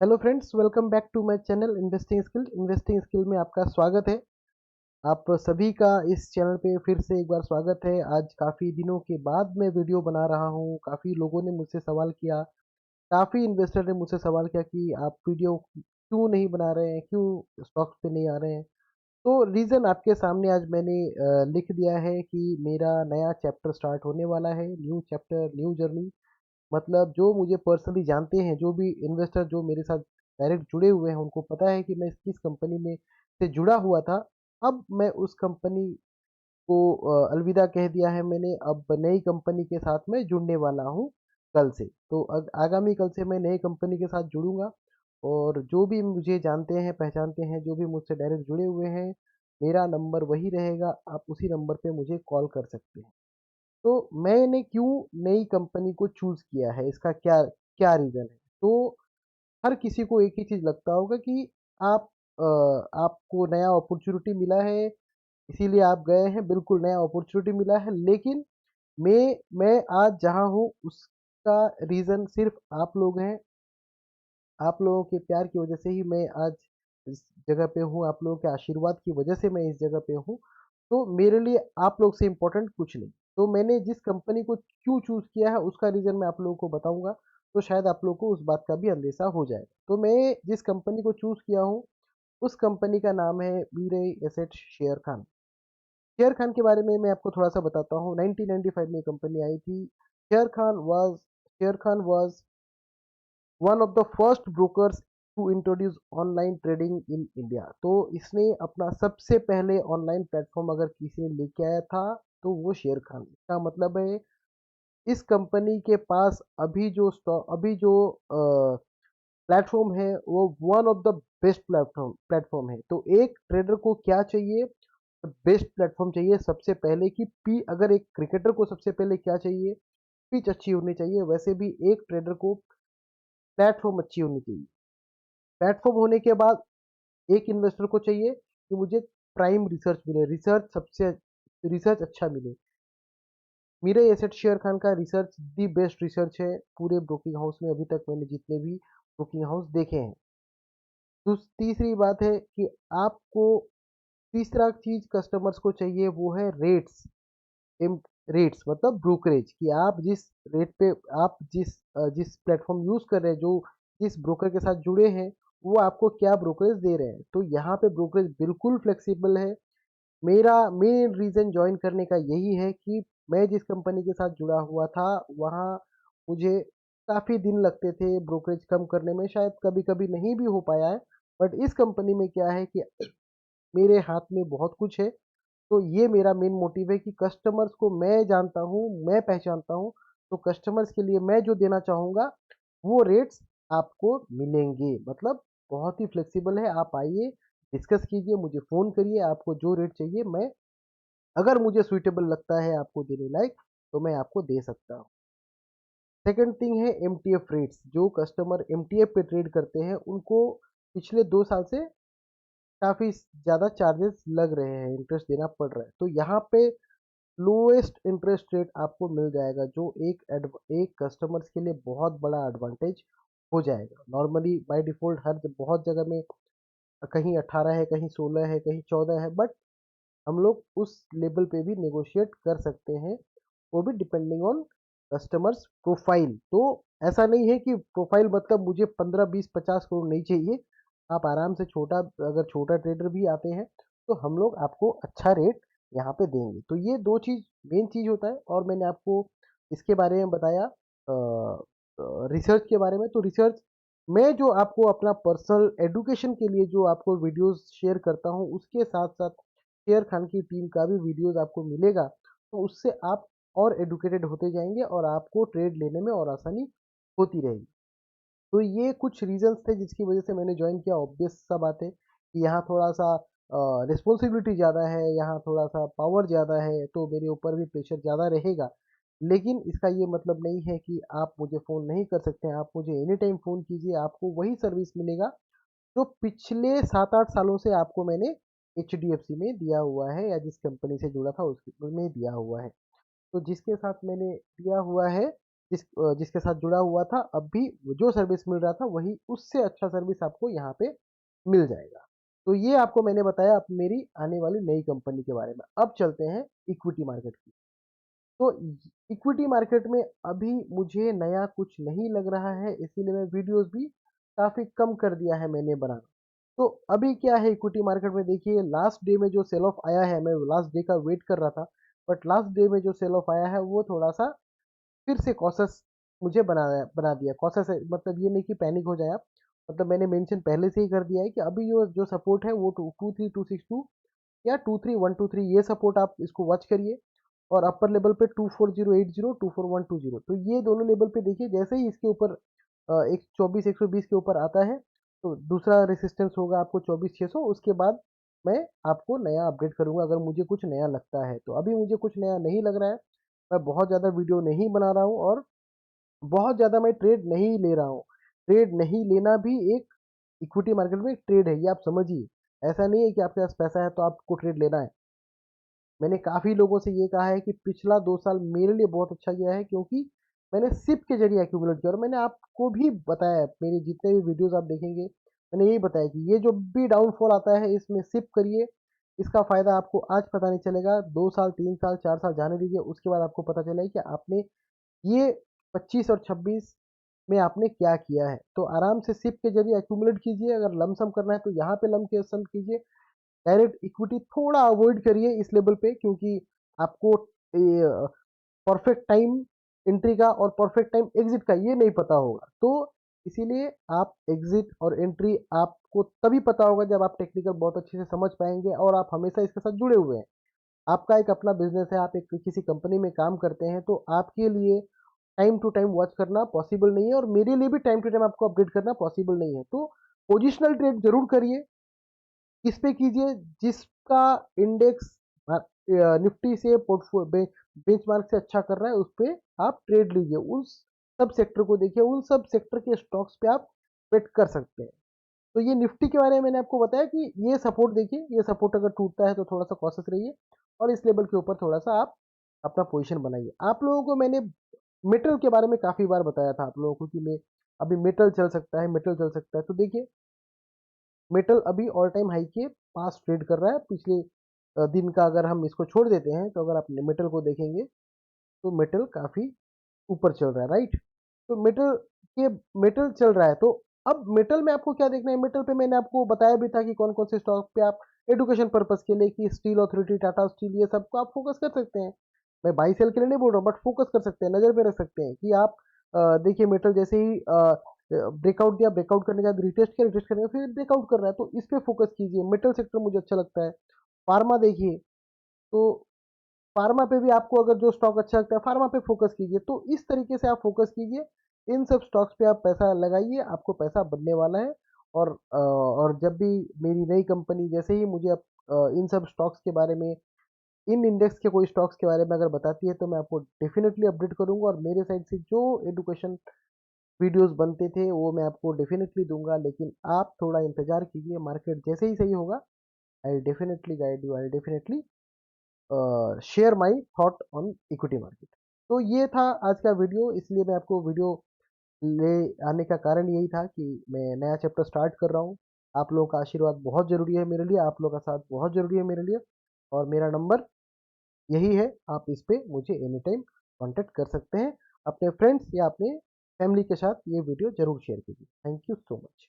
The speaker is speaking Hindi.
Hello friends, welcome back to my channel investing skill में आपका स्वागत है। आप सभी का इस चैनल पे फिर से एक बार स्वागत है। आज काफ़ी दिनों के बाद मैं वीडियो बना रहा हूँ। काफ़ी लोगों ने मुझसे सवाल किया, काफ़ी इन्वेस्टर ने मुझसे सवाल किया कि आप वीडियो क्यों नहीं बना रहे हैं, क्यों स्टॉक्स पे नहीं आ रहे हैं। तो रीज़न आपके सामने आज मैंने लिख दिया है कि मेरा नया चैप्टर स्टार्ट होने वाला है। New chapter, new journey. मतलब जो मुझे पर्सनली जानते हैं, जो भी इन्वेस्टर जो मेरे साथ डायरेक्ट जुड़े हुए हैं, उनको पता है कि मैं किस कंपनी में से जुड़ा हुआ था। अब मैं उस कंपनी को अलविदा कह दिया है मैंने। अब नई कंपनी के साथ मैं जुड़ने वाला हूँ कल से। तो आगामी कल से मैं नई कंपनी के साथ जुड़ूंगा। और जो भी मुझे जानते हैं, पहचानते हैं, जो भी मुझसे डायरेक्ट जुड़े हुए हैं, मेरा नंबर वही रहेगा। आप उसी नंबर पे मुझे कॉल कर सकते हैं। तो मैंने क्यों नई कंपनी को चूज किया है, इसका क्या क्या रीजन है। तो हर किसी को एक ही चीज लगता होगा कि आप आपको नया अपॉर्चुनिटी मिला है, इसीलिए आप गए हैं। बिल्कुल नया अपॉर्चुनिटी मिला है, लेकिन मैं आज जहां हूं उसका रीजन सिर्फ आप लोग हैं। आप लोगों के प्यार की वजह से ही मैं आज इस जगह पे हूँ। आप लोगों के आशीर्वाद की वजह से मैं इस जगह पे हूँ। तो मेरे लिए आप लोग से इम्पोर्टेंट कुछ नहीं। तो मैंने जिस कंपनी को क्यों चूज किया है उसका रीजन मैं आप लोगों को बताऊंगा। तो शायद आप लोगों को उस बात का भी अंदेशा हो जाएगा। तो मैं जिस कंपनी को चूज किया हूँ उस कंपनी का नाम है बीरे asset Sharekhan. Sharekhan के बारे में मैं आपको थोड़ा सा बताता हूँ। 1995 में कंपनी आई थी। Sharekhan was one of the first brokers to introduce online trading in India. तो इसने अपना सबसे पहले ऑनलाइन प्लेटफॉर्म अगर किसी ने लेके आया था तो वो शेर खान। इसका मतलब है इस कंपनी के पास अभी जो प्लेटफॉर्म है वो one of the best platform है। तो एक ट्रेडर को क्या चाहिए, बेस्ट प्लेटफॉर्म चाहिए सबसे पहले। कि पी अगर एक क्रिकेटर को सबसे पहले क्या चाहिए, पिच अच्छी होनी चाहिए। वैसे भी एक ट्रेडर को प्लेटफॉर्म अच्छी होनी चाहिए। प्लेटफॉर्म होने के बाद एक इन्वेस्टर को चाहिए कि मुझे प्राइम रिसर्च मिले, रिसर्च अच्छा मिले। मेरे एसेट शेयर खान का रिसर्च दी बेस्ट रिसर्च है पूरे ब्रोकिंग हाउस में। अभी तक मैंने जितने भी ब्रोकिंग हाउस देखे हैं। तीसरी बात है कि आपको तीसरा चीज कस्टमर्स को चाहिए वो है रेट्स। रेट्स मतलब ब्रोकरेज। कि आप जिस रेट पे आप जिस प्लेटफॉर्म यूज कर रहे हैं, जो जिस ब्रोकर के साथ जुड़े हैं, वो आपको क्या ब्रोकरेज दे रहे हैं। तो यहाँ पे ब्रोकरेज बिल्कुल फ्लेक्सिबल है। मेरा मेन रीजन ज्वाइन करने का यही है कि मैं जिस कंपनी के साथ जुड़ा हुआ था वहाँ मुझे काफ़ी दिन लगते थे ब्रोकरेज कम करने में। शायद कभी कभी नहीं भी हो पाया है। बट इस कंपनी में क्या है कि मेरे हाथ में बहुत कुछ है। तो ये मेरा मेन मोटिव है कि कस्टमर्स को मैं जानता हूँ, मैं पहचानता हूँ। तो कस्टमर्स के लिए मैं जो देना चाहूँगा वो रेट्स आपको मिलेंगे। मतलब बहुत ही फ्लेक्सिबल है। आप आइए, डिस्कस कीजिए, मुझे फ़ोन करिए। आपको जो रेट चाहिए, मैं अगर मुझे सुइटेबल लगता है आपको देने लायक, तो मैं आपको दे सकता हूँ। सेकंड थिंग है एमटीएफ रेट्स। जो कस्टमर एमटीएफ पे ट्रेड करते हैं उनको पिछले 2 साल से काफ़ी ज़्यादा चार्जेस लग रहे हैं, इंटरेस्ट देना पड़ रहा है। तो यहाँ पे लोएस्ट इंटरेस्ट रेट आपको मिल जाएगा, जो एक कस्टमर्स के लिए बहुत बड़ा एडवांटेज हो जाएगा। नॉर्मली बाय डिफॉल्ट हर बहुत जगह में कहीं 18 है, कहीं 16 है, कहीं 14 है। बट हम लोग उस लेवल पे भी नेगोशिएट कर सकते हैं, वो भी डिपेंडिंग ऑन कस्टमर्स प्रोफाइल। तो ऐसा नहीं है कि प्रोफाइल मतलब मुझे 15 20 50 करोड़ नहीं चाहिए। आप आराम से अगर छोटा ट्रेडर भी आते हैं तो हम लोग आपको अच्छा रेट यहाँ पे देंगे। तो ये दो चीज मेन चीज होता है। और मैंने आपको इसके बारे में बताया रिसर्च के बारे में। तो रिसर्च मैं जो आपको अपना पर्सनल एडुकेशन के लिए जो आपको वीडियोस शेयर करता हूँ, उसके साथ साथ शेयर खान की टीम का भी वीडियोस आपको मिलेगा। तो उससे आप और एडुकेटेड होते जाएंगे और आपको ट्रेड लेने में और आसानी होती रहेगी। तो ये कुछ रीजंस थे जिसकी वजह से मैंने ज्वाइन किया। ऑब्वियस सा बात है कि यहाँ थोड़ा सा रिस्पॉन्सिबिलिटी ज़्यादा है, यहाँ थोड़ा सा पावर ज़्यादा है, तो मेरे ऊपर भी प्रेशर ज़्यादा रहेगा। लेकिन इसका ये मतलब नहीं है कि आप मुझे फ़ोन नहीं कर सकते हैं। आप मुझे एनी टाइम फ़ोन कीजिए, आपको वही सर्विस मिलेगा जो पिछले 7 8 सालों से आपको मैंने HDFC में दिया हुआ है, या जिस कंपनी से जुड़ा था उसमें दिया हुआ है। तो जिसके साथ मैंने दिया हुआ है जिसके साथ जुड़ा हुआ था, अब भी जो सर्विस मिल रहा था वही उससे अच्छा सर्विस आपको यहाँ पे मिल जाएगा। तो ये आपको मैंने बताया अब मेरी आने वाली नई कंपनी के बारे में। अब चलते हैं इक्विटी मार्केट की। तो इक्विटी मार्केट में अभी मुझे नया कुछ नहीं लग रहा है, इसीलिए मैं वीडियोस भी काफ़ी कम कर दिया है मैंने बनाना। तो अभी क्या है इक्विटी मार्केट में, देखिए लास्ट डे में जो सेल ऑफ आया है, मैं लास्ट डे का वेट कर रहा था, बट लास्ट डे में जो सेल ऑफ आया है वो थोड़ा सा फिर से कॉशस मुझे बना दिया। कॉशस मतलब ये नहीं कि पैनिक हो जाए आप, मतलब मैंने मेंशन पहले से ही कर दिया है कि अभी जो जो सपोर्ट है वो 23262 या 23123, ये सपोर्ट आप इसको वॉच करिए। और अपर लेवल पे 24080 24120, तो ये दोनों लेवल पे देखिए, जैसे ही इसके ऊपर एक 24 120 के ऊपर आता है तो दूसरा रेसिस्टेंस होगा आपको 24 600। उसके बाद मैं आपको नया अपडेट करूंगा अगर मुझे कुछ नया लगता है। तो अभी मुझे कुछ नया नहीं लग रहा है, मैं बहुत ज़्यादा वीडियो नहीं बना रहा हूँ और बहुत ज़्यादा मैं ट्रेड नहीं ले रहा हूँ। ट्रेड नहीं लेना भी एक इक्विटी मार्केट में एक ट्रेड है, ये आप समझिए। ऐसा नहीं है कि आपके पास पैसा है तो आपको ट्रेड लेना है। मैंने काफ़ी लोगों से ये कहा है कि पिछला 2 साल मेरे लिए बहुत अच्छा गया है, क्योंकि मैंने सिप के जरिए एक्यूमुलेट किया। और मैंने आपको भी बताया, मेरे जितने भी वीडियोस आप देखेंगे मैंने यही बताया कि ये जो भी डाउनफॉल आता है इसमें सिप करिए। इसका फ़ायदा आपको आज पता नहीं चलेगा, 2 साल 3 साल 4 साल जाने दीजिए, उसके बाद आपको पता चलेगा कि आपने ये 25 और 26 में आपने क्या किया है। तो आराम से सिप के जरिए एक्यूमुलेट कीजिए। अगर लमसम करना है तो यहाँ पे लमसम कीजिए। डायरेक्ट इक्विटी थोड़ा अवॉइड करिए इस लेवल पे, क्योंकि आपको परफेक्ट टाइम एंट्री का और परफेक्ट टाइम एग्जिट का ये नहीं पता होगा। तो इसीलिए आप एग्जिट और एंट्री आपको तभी पता होगा जब आप टेक्निकल बहुत अच्छे से समझ पाएंगे और आप हमेशा इसके साथ जुड़े हुए हैं। आपका एक अपना बिजनेस है, आप एक किसी कंपनी में काम करते हैं, तो आपके लिए टाइम टू टाइम वॉच करना पॉसिबल नहीं है, और मेरे लिए भी टाइम टू टाइम आपको अपडेट करना पॉसिबल नहीं है। तो पोजिशनल ट्रेड जरूर करिए। किस पे कीजिए, जिसका इंडेक्स निफ्टी से बेंचमार्क से अच्छा कर रहा है उस पे आप ट्रेड लीजिए। उस सब सेक्टर को देखिए, उन सब सेक्टर के स्टॉक्स पे आप बेट कर सकते हैं। तो ये निफ्टी के बारे में मैंने आपको बताया कि ये सपोर्ट देखिए, ये सपोर्ट अगर टूटता है तो थोड़ा सा कॉशियस रहिए और इस लेवल के ऊपर थोड़ा सा आप अपना पोजीशन बनाइए। आप लोगों को मैंने मेटल के बारे में काफी बार बताया था आप लोगों को कि मैं अभी मेटल चल सकता है, मेटल चल सकता है। तो देखिए मेटल अभी ऑल टाइम हाई के पास ट्रेड कर रहा है। पिछले दिन का अगर हम इसको छोड़ देते हैं तो अगर आप मेटल को देखेंगे तो मेटल काफी ऊपर चल रहा है, राइट। तो मेटल चल रहा है। तो अब मेटल में आपको क्या देखना है, मेटल पे मैंने आपको बताया भी था कि कौन कौन से स्टॉक पे आप एडुकेशन पर्पस के लिए, कि स्टील अथॉरिटी, टाटा स्टील, ये सबको आप फोकस कर सकते हैं। मैं बाई सेल के लिए नहीं बोल रहा हूँ, बट फोकस कर सकते हैं, नजर पे रख सकते हैं कि आप देखिए मेटल जैसे ही ब्रेकआउट दिया, ब्रेकआउट करने के बाद रिटेस्ट किया, रिटेस्ट करने के बाद फिर ब्रेकआउट कर रहा है, तो इस पे फोकस कीजिए। मेटल सेक्टर मुझे अच्छा लगता है। फार्मा देखिए, तो फार्मा पे भी आपको अगर जो स्टॉक अच्छा लगता है फार्मा पे फोकस कीजिए। तो इस तरीके से आप फोकस कीजिए, इन सब स्टॉक्स पे आप पैसा लगाइए, आपको पैसा बनने वाला है। और जब भी मेरी नई कंपनी जैसे ही मुझे इन सब स्टॉक्स के बारे में, इन इंडेक्स के कोई स्टॉक्स के बारे में अगर बताती है तो मैं आपको डेफिनेटली अपडेट करूंगा। और मेरे साइड से जो एडुकेशन वीडियोस बनते थे वो मैं आपको डेफिनेटली दूंगा। लेकिन आप थोड़ा इंतजार कीजिए, मार्केट जैसे ही सही होगा I definitely guide you, I definitely share my thought on equity market. तो ये था आज का वीडियो, इसलिए मैं आपको वीडियो ले आने का कारण यही था कि मैं नया चैप्टर स्टार्ट कर रहा हूँ। आप लोगों का आशीर्वाद बहुत ज़रूरी है मेरे लिए, आप लोगों का साथ बहुत ज़रूरी है मेरे लिए। और मेरा नंबर यही है, आप इस पे मुझे एनी टाइम कॉन्टेक्ट कर सकते हैं। अपने फ्रेंड्स या अपने फैमिली के साथ ये वीडियो जरूर शेयर कीजिए। Thank you so much.